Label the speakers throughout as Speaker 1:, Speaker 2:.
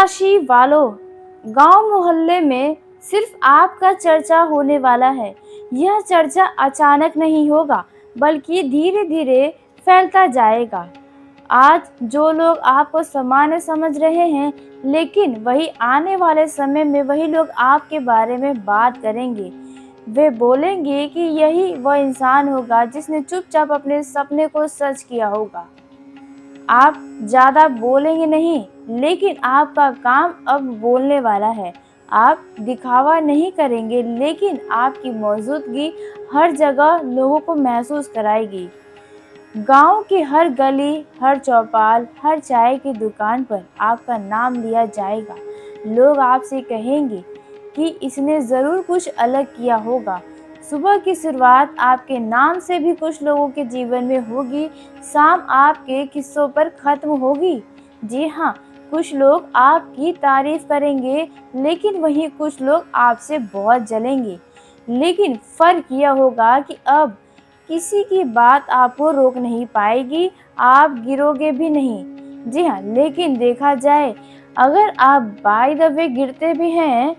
Speaker 1: राशि वालों, गांव मोहल्ले में सिर्फ आपका चर्चा होने वाला है। यह चर्चा अचानक नहीं होगा, बल्कि धीरे धीरे फैलता जाएगा। आज जो लोग आपको सामान्य समझ रहे हैं, लेकिन वही आने वाले समय में वही लोग आपके बारे में बात करेंगे। वे बोलेंगे कि यही वह इंसान होगा जिसने चुपचाप अपने सपने को सच किया होगा। आप ज़्यादा बोलेंगे नहीं, लेकिन आपका काम अब बोलने वाला है। आप दिखावा नहीं करेंगे, लेकिन आपकी मौजूदगी हर जगह लोगों को महसूस कराएगी। गांव की हर गली, हर चौपाल, हर चाय की दुकान पर आपका नाम लिया जाएगा। लोग आपसे कहेंगे कि इसने ज़रूर कुछ अलग किया होगा। सुबह की शुरुआत आपके नाम से भी कुछ लोगों के जीवन में होगी, शाम आपके किस्सों पर खत्म होगी। जी हाँ, कुछ लोग आपकी तारीफ करेंगे, लेकिन वहीं कुछ लोग आपसे बहुत जलेंगे। लेकिन फ़र्क यह होगा कि अब किसी की बात आपको रोक नहीं पाएगी, आप गिरोगे भी नहीं। जी हाँ, लेकिन देखा जाए, अगर आप बाय द वे गिरते भी हैं,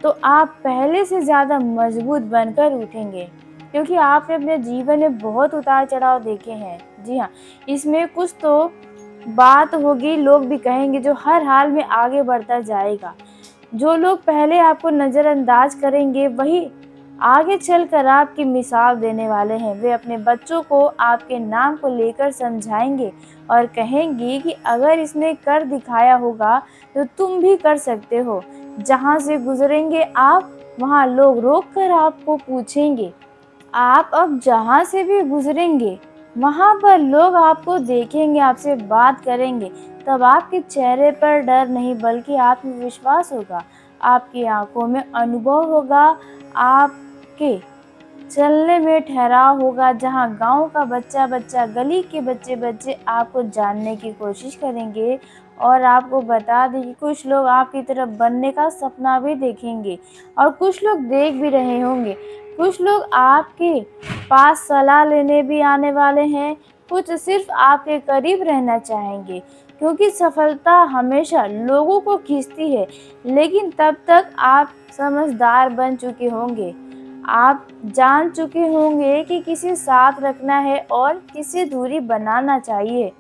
Speaker 1: तो आप पहले से ज़्यादा मजबूत बनकर उठेंगे, क्योंकि आपने अपने जीवन में बहुत उतार-चढ़ाव देखे हैं। जी हाँ, इसमें कुछ तो बात होगी, लोग भी कहेंगे, जो हर हाल में आगे बढ़ता जाएगा। जो लोग पहले आपको नज़रअंदाज करेंगे, वही आगे चलकर आपकी मिसाल देने वाले हैं। वे अपने बच्चों को आपके नाम को लेकर समझाएंगे और कहेंगे कि अगर इसने कर दिखाया होगा, तो तुम भी कर सकते हो। जहाँ से गुजरेंगे आप, वहाँ लोग रोक कर आपको पूछेंगे। आप अब जहाँ से भी गुजरेंगे, वहाँ पर लोग आपको देखेंगे, आपसे बात करेंगे। तब आपके चेहरे पर डर नहीं, बल्कि आत्मविश्वास होगा। आपकी आंखों में अनुभव होगा, आपके चलने में ठहराव होगा। जहाँ गांव का बच्चा-बच्चा, गली के बच्चे-बच्चे आपको जानने की कोशिश करेंगे। और आपको बता दें कि कुछ लोग आपकी तरफ बनने का सपना भी देखेंगे, और कुछ लोग देख भी रहे होंगे। कुछ लोग आपके पास सलाह लेने भी आने वाले हैं, कुछ सिर्फ आपके करीब रहना चाहेंगे, क्योंकि सफलता हमेशा लोगों को खींचती है, लेकिन तब तक आप समझदार बन चुके होंगे। आप जान चुके होंगे कि किसे साथ रखना है और किसे दूरी बनाना चाहिए।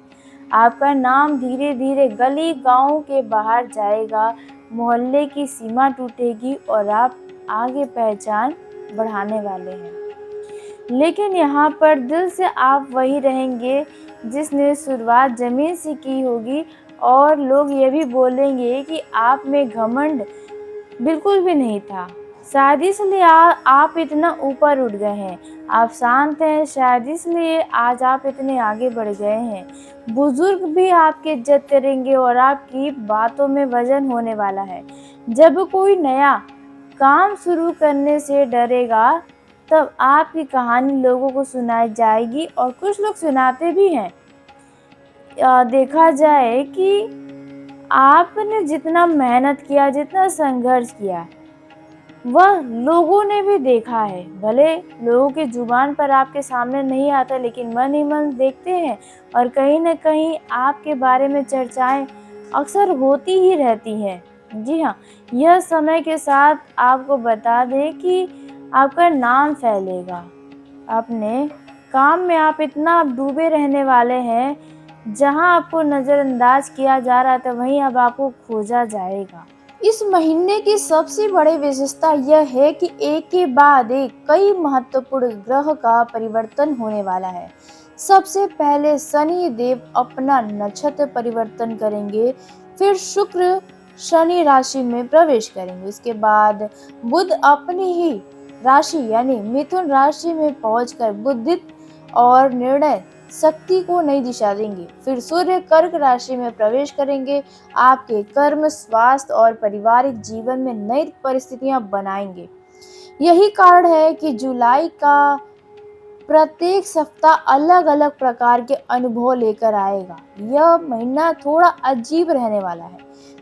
Speaker 1: आपका नाम धीरे धीरे गली गांव के बाहर जाएगा, मोहल्ले की सीमा टूटेगी और आप आगे पहचान बढ़ाने वाले हैं। लेकिन यहाँ पर दिल से आप वही रहेंगे जिसने शुरुआत ज़मीन से की होगी, और लोग ये भी बोलेंगे कि आप में घमंड बिल्कुल भी नहीं था। शायद इसलिए आप इतना ऊपर उठ गए हैं। आप शांत हैं, शायद इसलिए आज आप इतने आगे बढ़ गए हैं। बुजुर्ग भी आपकी इज्जत करेंगे और आपकी बातों में वजन होने वाला है। जब कोई नया काम शुरू करने से डरेगा, तब आपकी कहानी लोगों को सुनाई जाएगी, और कुछ लोग सुनाते भी हैं। देखा जाए कि आपने जितना मेहनत किया, जितना संघर्ष किया, वह लोगों ने भी देखा है। भले लोगों की जुबान पर आपके सामने नहीं आता, लेकिन मन ही मन देखते हैं, और कहीं न कहीं आपके बारे में चर्चाएं अक्सर होती ही रहती हैं। जी हाँ, यह समय के साथ आपको बता दें कि आपका नाम फैलेगा। अपने काम में आप इतना डूबे रहने वाले हैं, जहां आपको नज़रअंदाज किया जा रहा था, वहीं अब आपको खोजा जाएगा। इस महीने की सबसे बड़ी विशेषता यह है कि एक के बाद एक कई महत्वपूर्ण ग्रह का परिवर्तन होने वाला है। सबसे पहले शनि देव अपना नक्षत्र परिवर्तन करेंगे, फिर शुक्र शनि राशि में प्रवेश करेंगे। इसके बाद बुध अपनी ही राशि यानी मिथुन राशि में पहुंचकर बुद्धित्व और निर्णय शक्ति को नई दिशा देंगे। फिर सूर्य कर्क राशि में प्रवेश करेंगे, आपके कर्म, स्वास्थ्य और पारिवारिक जीवन में नई परिस्थितियां बनाएंगे। यही कारण है कि जुलाई का प्रत्येक सप्ताह अलग अलग प्रकार के अनुभव लेकर आएगा। यह महीना थोड़ा अजीब रहने वाला है।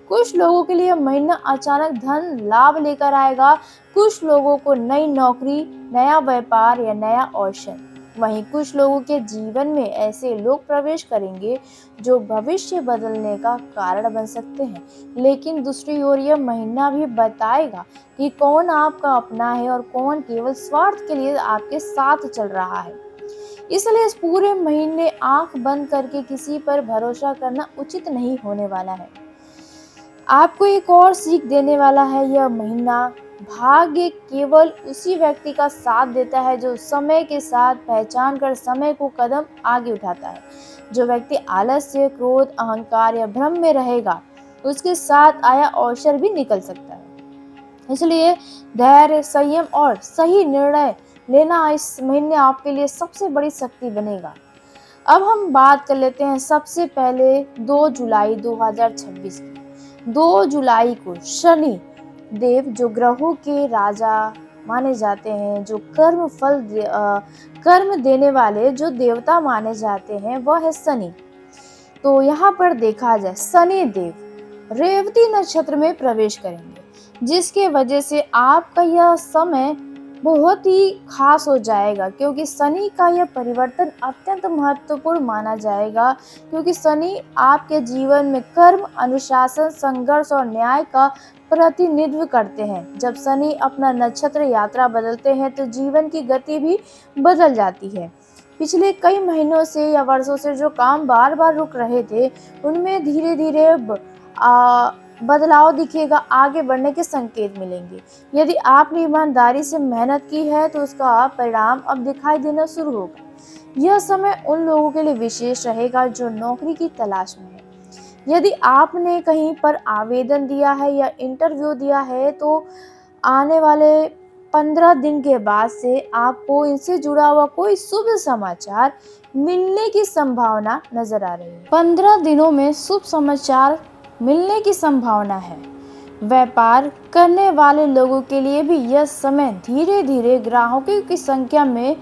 Speaker 1: कुछ लोगों के लिए यह महीना अचानक धन लाभ लेकर आएगा, कुछ लोगों को नई नौकरी, नया व्यापार या नया अवसर। वहीं कुछ लोगों के जीवन में ऐसे लोग प्रवेश करेंगे जो भविष्य बदलने का कारण बन सकते हैं, लेकिन दूसरी ओर यह महीना भी बताएगा कि कौन आपका अपना है और कौन केवल स्वार्थ के लिए आपके साथ चल रहा है। इसलिए इस पूरे महीने आंख बंद करके किसी पर भरोसा करना उचित नहीं होने वाला है। आपको एक और सीख देने वाला है यह महीना। भाग्य केवल उसी व्यक्ति का साथ देता है जो समय के साथ पहचान कर समय को कदम आगे उठाता है। जो व्यक्ति आलस्य, क्रोध, अहंकार या भ्रम में रहेगा, उसके साथ आया अवसर भी निकल सकता है। इसलिए धैर्य, संयम और सही निर्णय लेना इस महीने आपके लिए सबसे बड़ी शक्ति बनेगा। अब हम बात कर लेते हैं सबसे पहले 2 जुलाई 2026 की। 2 जुलाई को शनि देव, जो ग्रहों के राजा माने जाते हैं, जो कर्म देने वाले जो देवता माने जाते हैं, वह है शनि। तो यहाँ पर देखा जाए, शनि देव रेवती नक्षत्र में प्रवेश करेंगे, जिसके वजह से आपका यह समय बहुत ही खास हो जाएगा, क्योंकि शनि का यह परिवर्तन अत्यंत महत्वपूर्ण माना जाएगा। क्योंकि शनि आपके जीवन में कर्म, अनुशासन, संघर्ष और न्याय का प्रतिनिधित्व करते हैं। जब शनि अपना नक्षत्र यात्रा बदलते हैं तो जीवन की गति भी बदल जाती है। पिछले कई महीनों से या वर्षों से जो काम बार बार रुक रहे थे, उनमें धीरे धीरे बदलाव दिखेगा, आगे बढ़ने के संकेत मिलेंगे। यदि आपने ईमानदारी से मेहनत की है तो उसका परिणाम अब दिखाई देना शुरू होगा। यह समय उन लोगों के लिए विशेष रहेगा जो नौकरी की तलाश में है। यदि आपने कहीं पर आवेदन दिया है या इंटरव्यू दिया है तो आने वाले 15 दिन के बाद से आपको इनसे जुड़ा हुआ कोई शुभ समाचार मिलने की संभावना नजर आ रही है। 15 दिनों में शुभ समाचार मिलने की संभावना है। व्यापार करने वाले लोगों के लिए भी यह समय धीरे धीरे ग्राहकों की संख्या में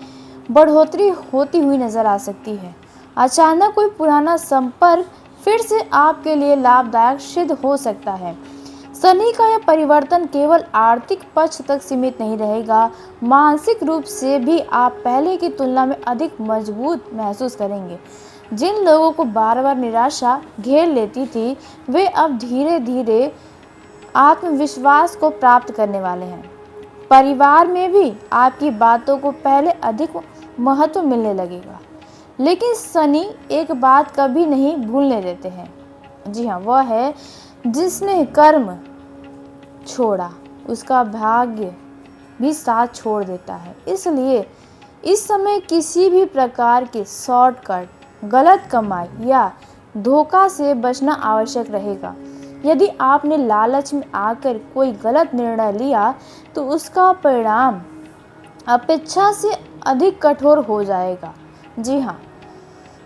Speaker 1: बढ़ोतरी होती हुई नजर आ सकती है। अचानक कोई पुराना संपर्क फिर से आपके लिए लाभदायक सिद्ध हो सकता है। शनि का यह परिवर्तन केवल आर्थिक पक्ष तक सीमित नहीं रहेगा, मानसिक रूप से भी आप पहले की तुलना में अधिक मजबूत महसूस करेंगे। जिन लोगों को बार बार निराशा घेर लेती थी, वे अब धीरे धीरे आत्मविश्वास को प्राप्त करने वाले हैं। परिवार में भी आपकी बातों को पहले अधिक महत्व मिलने लगेगा। लेकिन शनि एक बात कभी नहीं भूलने देते हैं। जी हाँ, वह है जिसने कर्म छोड़ा उसका भाग्य भी साथ छोड़ देता है। इसलिए इस समय किसी भी प्रकार के शॉर्टकट, गलत कमाई या धोखा से बचना आवश्यक रहेगा। यदि आपने लालच में आकर कोई गलत निर्णय लिया तो उसका परिणाम अपेक्षा से अधिक कठोर हो जाएगा। जी हाँ,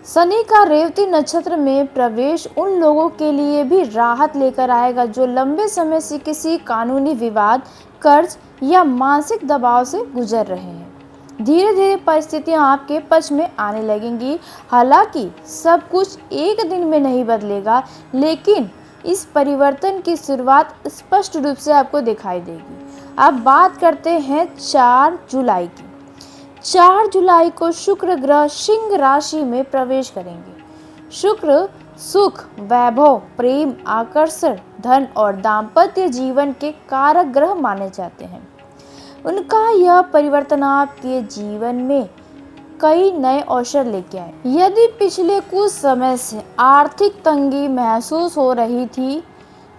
Speaker 1: शनि का रेवती नक्षत्र में प्रवेश उन लोगों के लिए भी राहत लेकर आएगा जो लंबे समय से किसी कानूनी विवाद, कर्ज या मानसिक दबाव से गुजर रहे हैं। धीरे धीरे परिस्थितियां आपके पक्ष में आने लगेंगी। हालांकि सब कुछ एक दिन में नहीं बदलेगा, लेकिन इस परिवर्तन की शुरुआत स्पष्ट रूप से आपको दिखाई देगी। अब बात करते हैं 4 जुलाई की। 4 जुलाई को शुक्र ग्रह सिंह राशि में प्रवेश करेंगे। शुक्र सुख, वैभव, प्रेम, आकर्षण, धन और दाम्पत्य जीवन के कारक ग्रह माने जाते हैं। उनका यह परिवर्तन आपके जीवन में कई नए अवसर लेके आए। यदि पिछले कुछ समय से आर्थिक तंगी महसूस हो रही थी,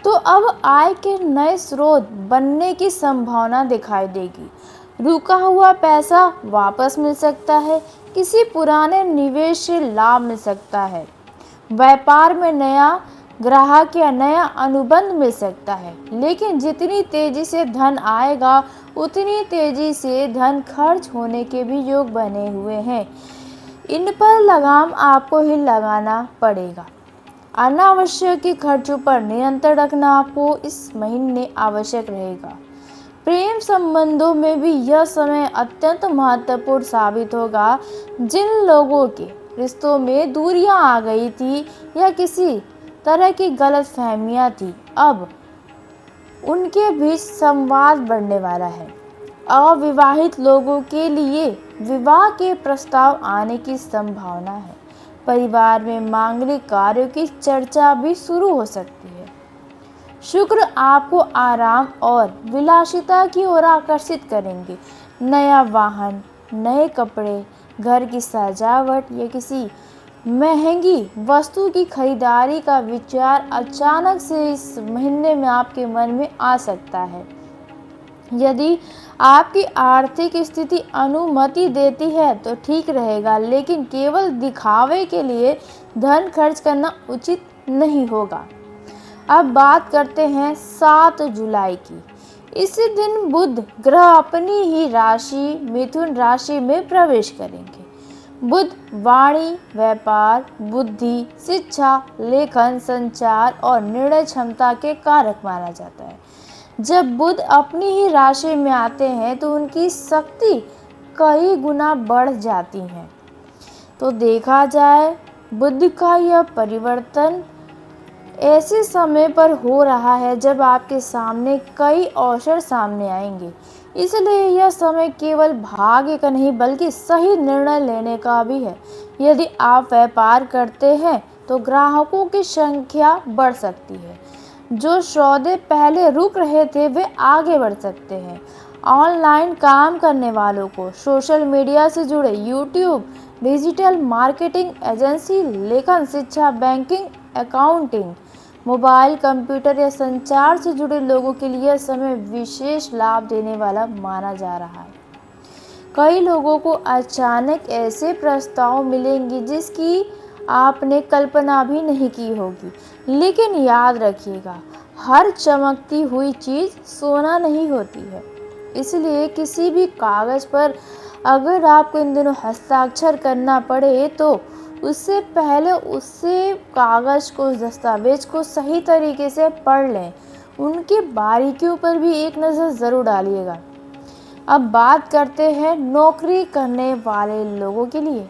Speaker 1: तो अब आय के नए स्रोत बनने की संभावना दिखाई देगी। रुका हुआ पैसा वापस मिल सकता है, किसी पुराने निवेश से लाभ मिल सकता है, व्यापार में नया ग्राहक या नया अनुबंध मिल सकता है। लेकिन जितनी तेजी से धन आएगा, उतनी तेजी से धन खर्च होने के भी योग बने हुए हैं। इन पर लगाम आपको ही लगाना पड़ेगा। अनावश्यक खर्चों पर नियंत्रण रखना आपको इस महीने आवश्यक रहेगा। प्रेम संबंधों में भी यह समय अत्यंत महत्वपूर्ण साबित होगा। जिन लोगों के रिश्तों में दूरियां आ गई थी या किसी तरह की गलतफहमियां थी, अब उनके बीच संवाद बढ़ने वाला है। अविवाहित लोगों के लिए विवाह के प्रस्ताव आने की संभावना है। परिवार में मांगलिक कार्यों की चर्चा भी शुरू हो सकती है। शुक्र आपको आराम और विलासिता की ओर आकर्षित करेंगे। नया वाहन, नए कपड़े, घर की सजावट या किसी महंगी वस्तु की खरीदारी का विचार अचानक से इस महीने में आपके मन में आ सकता है। यदि आपकी आर्थिक स्थिति अनुमति देती है तो ठीक रहेगा, लेकिन केवल दिखावे के लिए धन खर्च करना उचित नहीं होगा। अब बात करते हैं 7 जुलाई की। इसी दिन बुध ग्रह अपनी ही राशि मिथुन राशि में प्रवेश करेंगे। बुध वाणी, व्यापार, बुद्धि, शिक्षा, लेखन, संचार और निर्णय क्षमता के कारक माना जाता है। जब बुध अपनी ही राशि में आते हैं तो उनकी शक्ति कई गुना बढ़ जाती है। तो देखा जाए बुध का यह परिवर्तन ऐसे समय पर हो रहा है जब आपके सामने कई अवसर सामने आएंगे। इसलिए यह समय केवल भाग्य का नहीं बल्कि सही निर्णय लेने का भी है। यदि आप व्यापार करते हैं तो ग्राहकों की संख्या बढ़ सकती है। जो सौदे पहले रुक रहे थे वे आगे बढ़ सकते हैं। ऑनलाइन काम करने वालों को सोशल मीडिया से जुड़े यूट्यूब, डिजिटल मार्केटिंग एजेंसी, लेखन, शिक्षा, बैंकिंग, अकाउंटिंग, मोबाइल, कंप्यूटर या संचार से जुड़े लोगों के लिए समय विशेष लाभ देने वाला माना जा रहा है। कई लोगों को अचानक ऐसे प्रस्ताव मिलेंगे जिसकी आपने कल्पना भी नहीं की होगी। लेकिन याद रखिएगा, हर चमकती हुई चीज़ सोना नहीं होती है। इसलिए किसी भी कागज़ पर अगर आपको इन दिनों हस्ताक्षर करना पड़े तो उससे पहले उससे कागज़ को, दस्तावेज को सही तरीके से पढ़ लें। उनकी बारीकियों पर भी एक नज़र ज़रूर डालिएगा। अब बात करते हैं नौकरी करने वाले लोगों के लिए।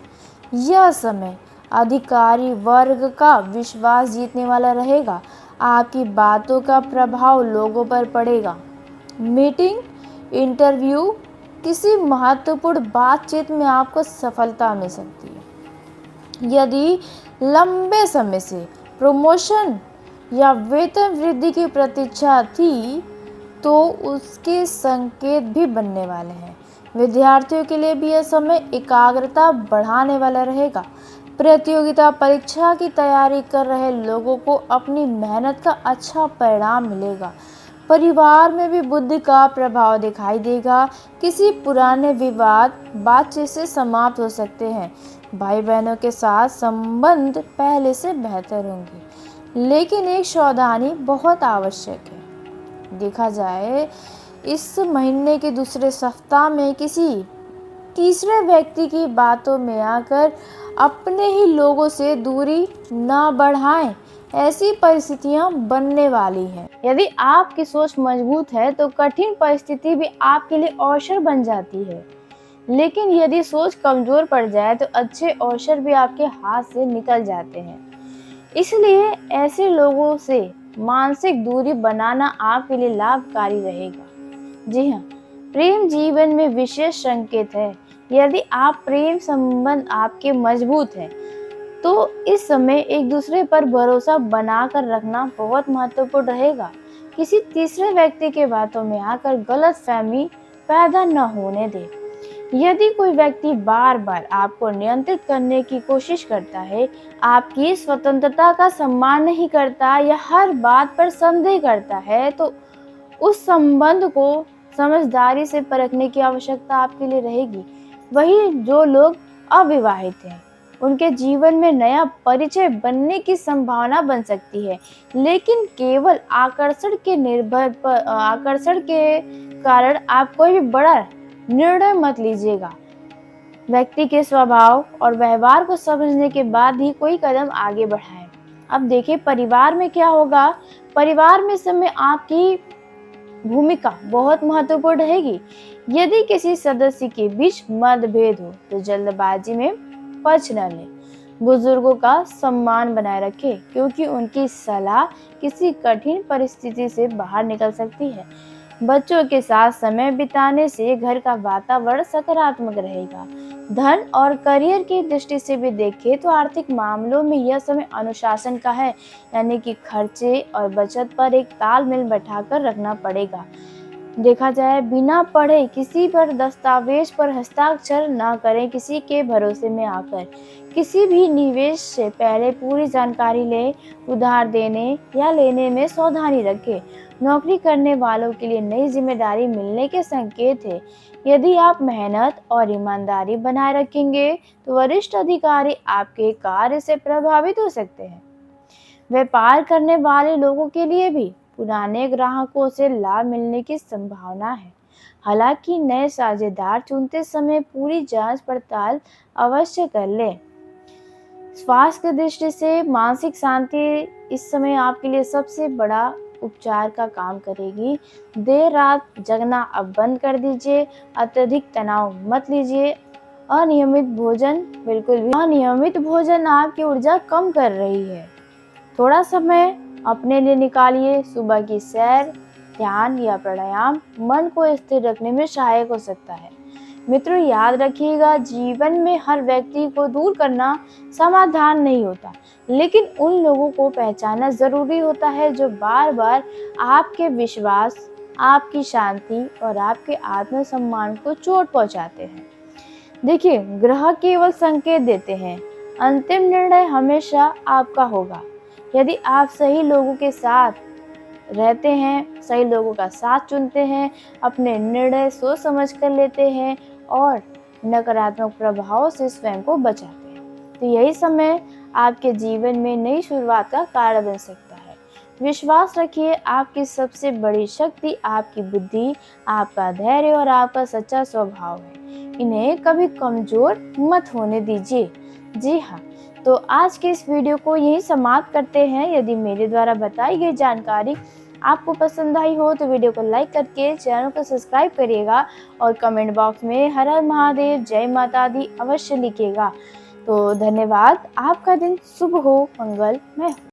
Speaker 1: यह समय अधिकारी वर्ग का विश्वास जीतने वाला रहेगा। आपकी बातों का प्रभाव लोगों पर पड़ेगा। मीटिंग, इंटरव्यू, किसी महत्वपूर्ण बातचीत में आपको सफलता मिल सकती है। यदि लंबे समय से प्रमोशन या वेतन वृद्धि की प्रतीक्षा थी तो उसके संकेत भी बनने वाले हैं। विद्यार्थियों के लिए भी यह समय एकाग्रता बढ़ाने वाला रहेगा। प्रतियोगिता परीक्षा की तैयारी कर रहे लोगों को अपनी मेहनत का अच्छा परिणाम मिलेगा। परिवार में भी बुद्धि का प्रभाव दिखाई देगा। किसी पुराने विवाद बातचीत से समाप्त हो सकते हैं। भाई बहनों के साथ संबंध पहले से बेहतर होंगे, लेकिन एक सावधानी बहुत आवश्यक है। देखा जाए इस महीने के दूसरे सप्ताह में किसी तीसरे व्यक्ति की बातों में आकर अपने ही लोगों से दूरी ना बढ़ाएं। ऐसी परिस्थितियां बनने वाली हैं। यदि आपकी सोच मजबूत है तो कठिन परिस्थिति भी आपके लिए अवसर बन जाती है, लेकिन यदि सोच कमजोर पड़ जाए तो अच्छे अवसर भी आपके हाथ से निकल जाते हैं। इसलिए ऐसे लोगों से मानसिक दूरी बनाना आपके लिए लाभकारी रहेगा। जी हाँ, प्रेम जीवन में विशेष संकेत है। यदि आप प्रेम संबंध आपके मजबूत हैं तो इस समय एक दूसरे पर भरोसा बनाकर रखना बहुत महत्वपूर्ण रहेगा। किसी तीसरे व्यक्ति के बातों में आकर गलतफहमी पैदा न होने दें। यदि कोई व्यक्ति बार बार आपको नियंत्रित करने की कोशिश करता है, आपकी स्वतंत्रता का सम्मान नहीं करता या हर बात पर संदेह करता है, तो उस संबंध को समझदारी से परखने की आवश्यकता आपके लिए रहेगी। वही जो लोग अविवाहित हैं, उनके जीवन में नया परिचय बनने की संभावना बन सकती है, लेकिन केवल आकर्षण के कारण आप कोई भी बड़ा निर्णय मत लीजिएगा। व्यक्ति के स्वभाव और व्यवहार को समझने के बाद ही कोई कदम आगे बढ़ाएं। अब देखिए परिवार में क्या होगा। परिवार में समय आपकी भूमिका बहुत महत्वपूर्ण रहेगी। यदि किसी सदस्य के बीच मतभेद हो तो जल्दबाजी में पक्ष न लें। बुजुर्गों का सम्मान बनाए रखें क्योंकि उनकी सलाह किसी कठिन परिस्थिति से बाहर निकल सकती है। बच्चों के साथ समय बिताने से घर का वातावरण सकारात्मक रहेगा। धन और करियर की दृष्टि से भी देखें तो आर्थिक मामलों में यह समय अनुशासन का है, यानी कि खर्चे और बचत पर एक तालमेल बैठाकर रखना पड़ेगा। देखा जाए, बिना पढ़े किसी पर दस्तावेज पर हस्ताक्षर न करें। किसी के भरोसे में आकर किसी भी निवेश से पहले पूरी जानकारी लें। उधार देने या लेने में सावधानी रखें। नौकरी करने वालों के लिए नई जिम्मेदारी मिलने के संकेत है। यदि आप मेहनत और ईमानदारी बनाए रखेंगे तो वरिष्ठ अधिकारी आपके कार्य से प्रभावित हो सकते हैं। व्यापार करने वाले लोगों के लिए भी पुराने ग्राहकों से लाभ मिलने की संभावना है। हालांकि नए साझेदार चुनते समय पूरी जांच पड़ताल अवश्य कर लें। स्वास्थ्य की दृष्टि से मानसिक शांति इस समय आपके लिए सबसे बड़ा उपचार का काम करेगी। देर रात जगना अब बंद कर दीजिए। अत्यधिक तनाव मत लीजिए। अनियमित भोजन आपकी ऊर्जा कम कर रही है। थोड़ा समय अपने लिए निकालिए। सुबह की सैर, ध्यान या प्राणायाम मन को स्थिर रखने में सहायक हो सकता है। मित्रों, याद रखिएगा, जीवन में हर व्यक्ति को दूर करना समाधान नहीं होता, लेकिन उन लोगों को पहचानना जरूरी होता है जो बार बार आपके विश्वास, आपकी शांति और आपके आत्मसम्मान को चोट पहुंचाते हैं। देखिए, ग्रह केवल संकेत देते हैं, अंतिम निर्णय हमेशा आपका होगा। यदि आप सही लोगों के साथ रहते हैं, सही लोगों का साथ चुनते हैं, अपने निर्णय सोच समझ कर लेते हैं और नकारात्मक प्रभावों से स्वयं को बचाते हैं, तो यही समय आपके जीवन में नई शुरुआत का कारण बन सकता है। विश्वास रखिए, आपकी सबसे बड़ी शक्ति आपकी बुद्धि, आपका धैर्य और आपका सच्चा स्वभाव है। इन्हें कभी कमजोर मत होने दीजिए। जी हाँ, तो आज के इस वीडियो को यहीं समाप्त करते हैं। यदि मेरे द्वारा बताई गई जानकारी आपको पसंद आई हो तो वीडियो को लाइक करके चैनल को सब्सक्राइब करिएगा और कमेंट बॉक्स में हर हर महादेव, जय माता दी अवश्य लिखिएगा। तो धन्यवाद। आपका दिन शुभ हो, मंगलमय हो।